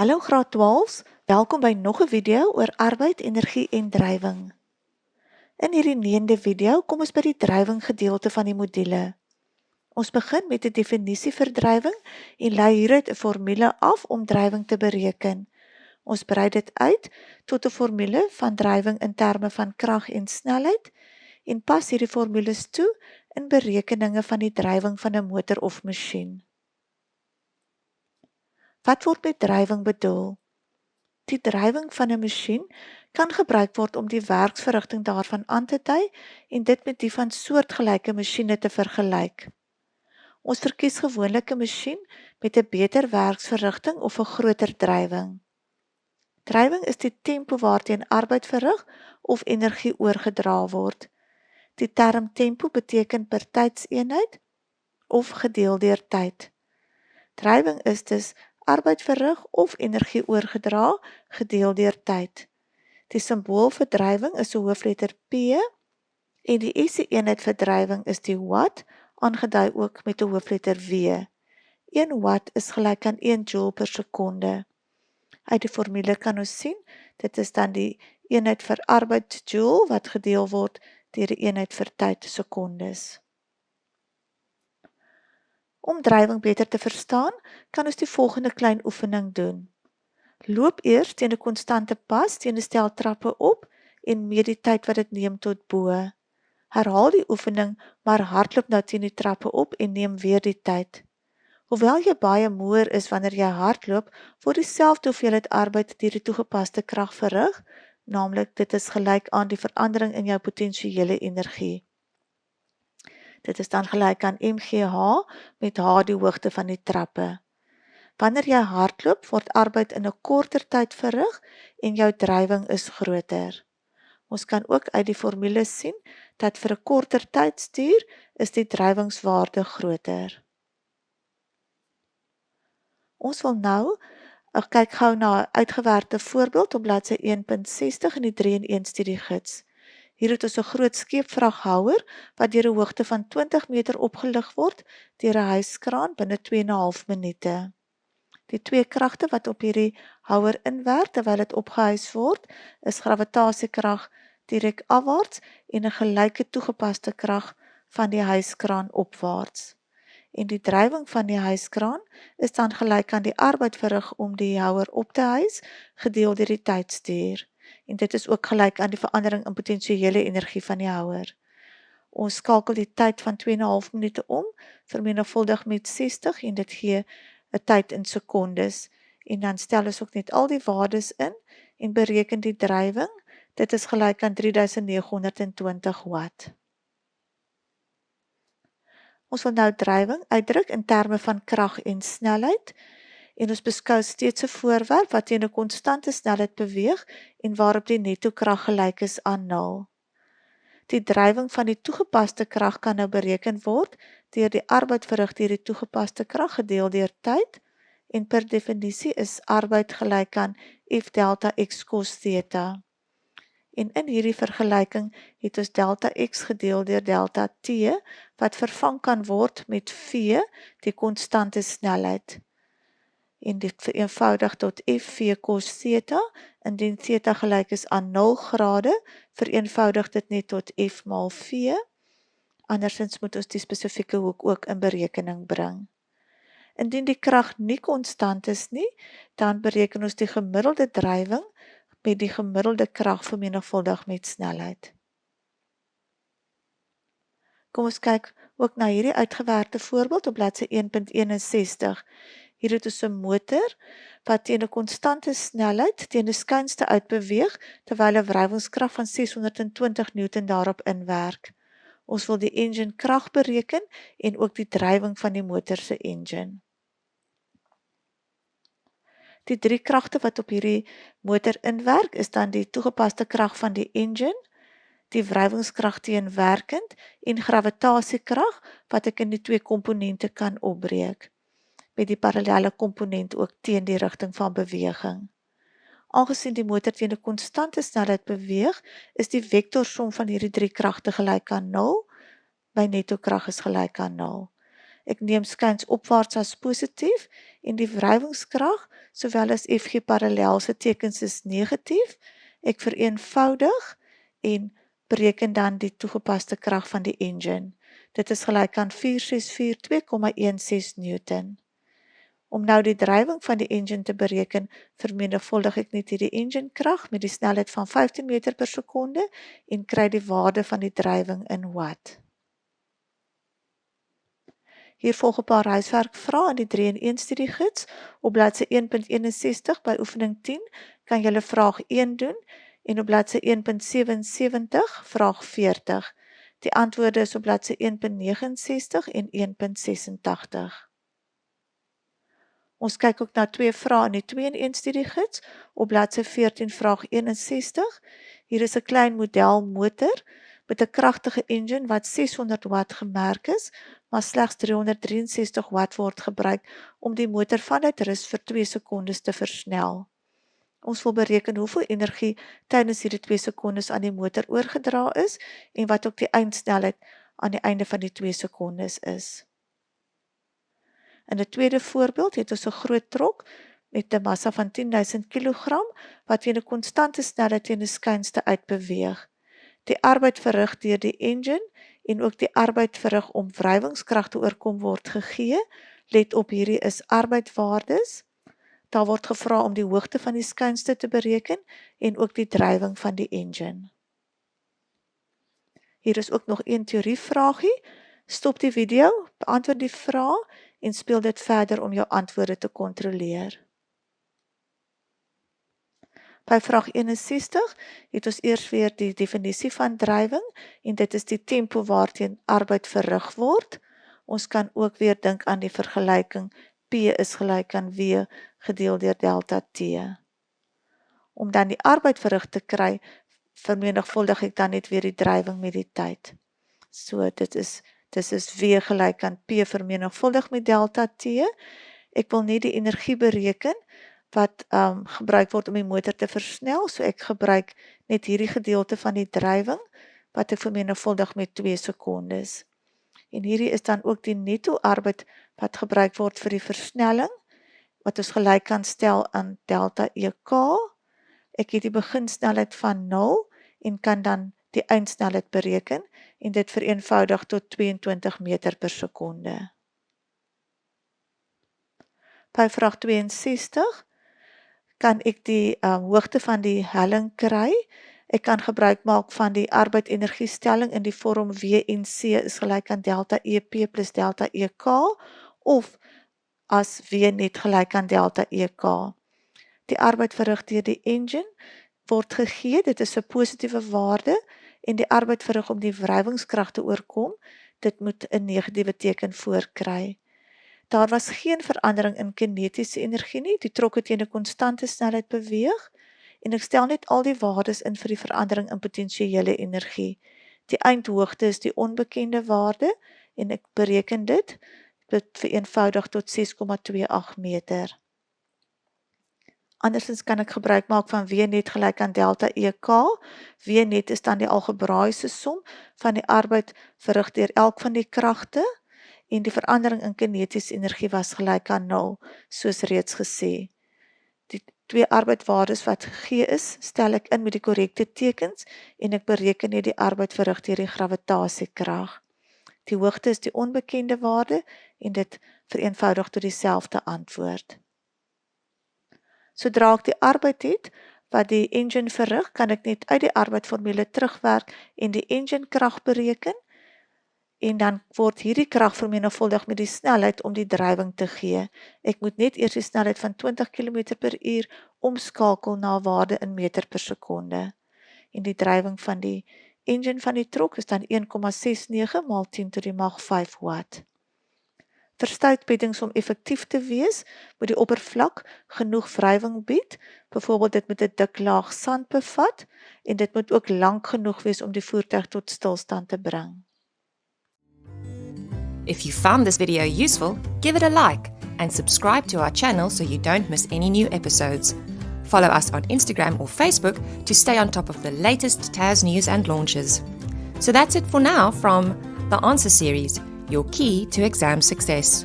Hallo graad 12's, welkom by nog 'n video oor arbeid, energie en drywing. In hierdie 9de video kom ons by die drywing gedeelte van die module. Ons begin met 'n definisie vir drywing en lei hieruit 'n formule af om drywing te bereken. Ons brei dit uit tot 'n formule van drywing in terme van krag en snelheid en pas hierdie formules toe in berekeninge van die drywing van 'n motor of masjien. Wat word met drywing bedoel? Die drywing van 'n masjien kan gebruik word om die werksverrigting daarvan aan te dui en dit met die van soortgelyke masjiene te vergelyk. Ons verkies gewoonlik 'n masjien met 'n beter werksverrigting of 'n groter drywing. Drywing is die tempo waarteen arbeid verrig of energie oorgedra word. Die term tempo beteken per tydseenheid of gedeel deur tyd. Drywing is dus arbeid verrig of energie oorgedra gedeel deur tyd. Die simbool vir drywing is 'n hoofletter P en die SI eenheid vir drywing is die watt, aangedui ook met 'n hoofletter W. 1 watt is gelyk aan 1 joule per sekonde. Uit die formule kan ons sien, dit is dan die eenheid vir arbeid joule wat gedeel word deur die eenheid vir tyd sekondes. Om drywing beter te verstaan, kan ons die volgende klein oefening doen. Loop eers teen 'n konstante pas teen 'n stel trappe op en meet die tyd wat dit neem tot bo. Herhaal die oefening, maar hardloop nou teen die trappe op en neem weer die tyd. Hoewel jy baie moeër is wanneer jy hardloop, word dieselfde hoeveelheid arbeid deur die toegepaste krag verrig, naamlik dit is gelyk aan die verandering in jou potensiële energie. Dit is dan gelyk aan mgh met h die hoogte van die trappe. Wanneer jy hardloop, word arbeid in 'n korter tyd verrig en jou drywing is groter. Ons kan ook uit die formule sien dat vir 'n korter tydstuur is die drywingswaarde groter. Ons wil nou kyk gou na 'n uitgewerkte voorbeeld op bladsy 1.60 in die 3-in-1 studiegids. Hier het ons 'n groot skeepvraghouer wat deur 'n hoogte van 20 meter opgelig word deur 'n hyskraan binne 2,5 minute. Die twee kragte wat op hierdie houer inwerk terwyl dit opgehys word, is gravitasiekrag direk afwaarts en 'n gelyke toegepaste krag van die hyskraan opwaarts. En die drywing van die hyskraan is dan gelyk aan die arbeid verrig om die houer op te hys, gedeel deur die tydstuur. En dit is ook gelyk aan die verandering in potensiële energie van die houer. Ons skakel die tyd van 2,5 minute om, vermenigvuldig met 60 en dit gee 'n tyd in sekondes. En dan stel ons ook net al die waardes in en bereken die drywing. Dit is gelyk aan 3920 watt. Ons wil nou drywing uitdruk in terme van krag en snelheid. En ons beskou steeds 'n voorwerp wat teen 'n konstante snelheid beweeg en waarop die netto krag gelyk is aan 0. Die drywing van die toegepaste krag kan nou bereken word deur die arbeid verrig deur die toegepaste krag gedeel deur tyd en per definisie is arbeid gelyk aan F delta x cos theta. En in hierdie vergelyking het ons delta x gedeel deur delta t wat vervang kan word met v, die konstante snelheid. En dit vereenvoudig tot F cos theta, indien theta gelyk is aan 0 grade, vereenvoudig dit net tot F maal V. Andersins moet ons die spesifieke hoek ook in berekening bring. Indien die krag nie konstant is nie, dan bereken ons die gemiddelde drywing met die gemiddelde krag vermenigvuldig met snelheid. Kom ons kyk ook na hierdie uitgewerkte voorbeeld op bladsy 1.61. Hier het ons 'n motor wat teen 'n konstante snelheid teen 'n skynste uitbeweeg terwyl 'n wrywingskrag van 620 Newton daarop inwerk. Ons wil die engine krag bereken en ook die drywing van die motor se engine. Die drie kragte wat op hierdie motor inwerk is dan die toegepaste krag van die engine, die wrywingskrag teenwerkend en gravitasiekrag wat ek in die twee komponente kan opbreek, met die parallelle komponent ook teen die rigting van beweging. Aangesien die motor teen 'n konstante snelheid beweeg, is die vektorsom van hierdie drie kragte gelyk aan 0. My netto krag is gelyk aan 0. Ek neem skuins opwaarts as positief en die wrywingskrag, sowel as FG parallel se tekens is negatief. Ek vereenvoudig en bereken dan die toegepaste krag van die engine. Dit is gelyk aan 4642,16 Newton. Om nou die drywing van die engine te bereken, vermenigvuldig ek net hierdie engine krag met die snelheid van 15 meter per sekonde en kry die waarde van die drywing in watt. Hier volg 'n paar huiswerkvrae in die 3-in-1 studiegids. Op bladsy 1.61 by oefening 10 kan jy vraag 1 doen en op bladsy 1.77 vraag 40. Die antwoorde is op bladsy 1.69 en 1.86. Ons kyk ook na 2 vrae in die 2-in-1 studiegids op bladsy 14 vraag 61. Hier is 'n klein model motor met 'n kragtige engine wat 600 watt gemerk is, maar slegs 363 watt word gebruik om die motor vanuit rus vir 2 sekondes te versnel. Ons wil bereken hoeveel energie tydens hierdie 2 sekondes aan die motor oorgedra is en wat ook die eindsnelheid aan die einde van die 2 sekondes is. In 'n tweede voorbeeld het ons 'n groot trok met 'n massa van 10.000 kg wat teen 'n konstante snelheid teen 'n skynste uitbeweeg. Die arbeid verrig deur die engine en ook die arbeid verrig om wrywingskrag te oorkom word gegee. Let op, hierdie is arbeidwaardes. Daar word gevra om die hoogte van die skynste te bereken en ook die drywing van die engine. Hier is ook nog 1 teorievragie. Stop die video, beantwoord die vraag en speel dit verder om jou antwoorde te kontroleer. By vraag 61 het ons eers weer die definisie van drywing en dit is die tempo waarteen arbeid verrig word. Ons kan ook weer dink aan die vergelyking P is gelyk aan W gedeel deur delta T. Om dan die arbeid verrig te kry, vermenigvuldig ek dan net weer die drywing met die tyd. So dit is W gelyk aan P vermenigvuldig met delta T. Ek wil nie die energie bereken wat gebruik word om die motor te versnel, so ek gebruik net hierdie gedeelte van die drywing wat ek vermenigvuldig met 2 sekondes. En hierdie is dan ook die netto arbeid wat gebruik word vir die versnelling, wat ons gelyk kan stel aan delta EK. Ek het die beginsnelheid van 0 en kan dan die eindsnelheid bereken en dit vereenvoudig tot 22 meter per sekonde. By vraag 62 kan ek die hoogte van die helling kry. Ek kan gebruik maak van die arbeid-energiestelling in die vorm WNC is gelyk aan delta EP plus delta EK of as W net gelyk aan delta EK. Die arbeid verrig deur die engine word gegee, dit is 'n positiewe waarde en die arbeid verrig om die wrywingskrag te oorkom, dit moet 'n negatiewe teken voorkry. Daar was geen verandering in kinetiese energie nie, die trok het teen 'n konstante snelheid beweeg en ek stel net al die waardes in vir die verandering in potensiële energie. Die eindhoogte is die onbekende waarde en ek bereken dit vereenvoudig tot 6,28 meter. Andersins kan ek gebruik maak van W net gelyk aan delta EK. W net is dan die algebraiese som van die arbeid verrig deur elk van die kragte en die verandering in kinetiese energie was gelyk aan 0, soos reeds gesê. Die 2 arbeidwaardes wat gegee is, stel ek in met die korrekte tekens en ek bereken net die arbeid verrig deur die gravitasiekrag. Die hoogte is die onbekende waarde en dit vereenvoudig tot dieselfde antwoord. Sodra ek die arbeid het wat die engine verrig, kan ek net uit die arbeidformule terugwerk en die engine krag bereken en dan word hierdie krag vermenigvuldig met die snelheid om die drywing te gee. Ek moet net eers die snelheid van 20 km/h omskakel na 'n waarde in meter per sekonde. En die drywing van die engine van die trok is dan 1,69 maal 10 to die mag 5 watt. Vir stoutbeddings om effektief te wees, moet die oppervlak genoeg wrywing bied. Byvoorbeeld dit moet 'n dik laag sand bevat en dit moet ook lank genoeg wees om die voertuig tot stilstand te bring. If you found this video useful, give it a like and subscribe to our channel so you don't miss any new episodes. Follow us on Instagram or Facebook to stay on top of the latest TAS news and launches. So that's it for now from the Answer Series, your key to exam success.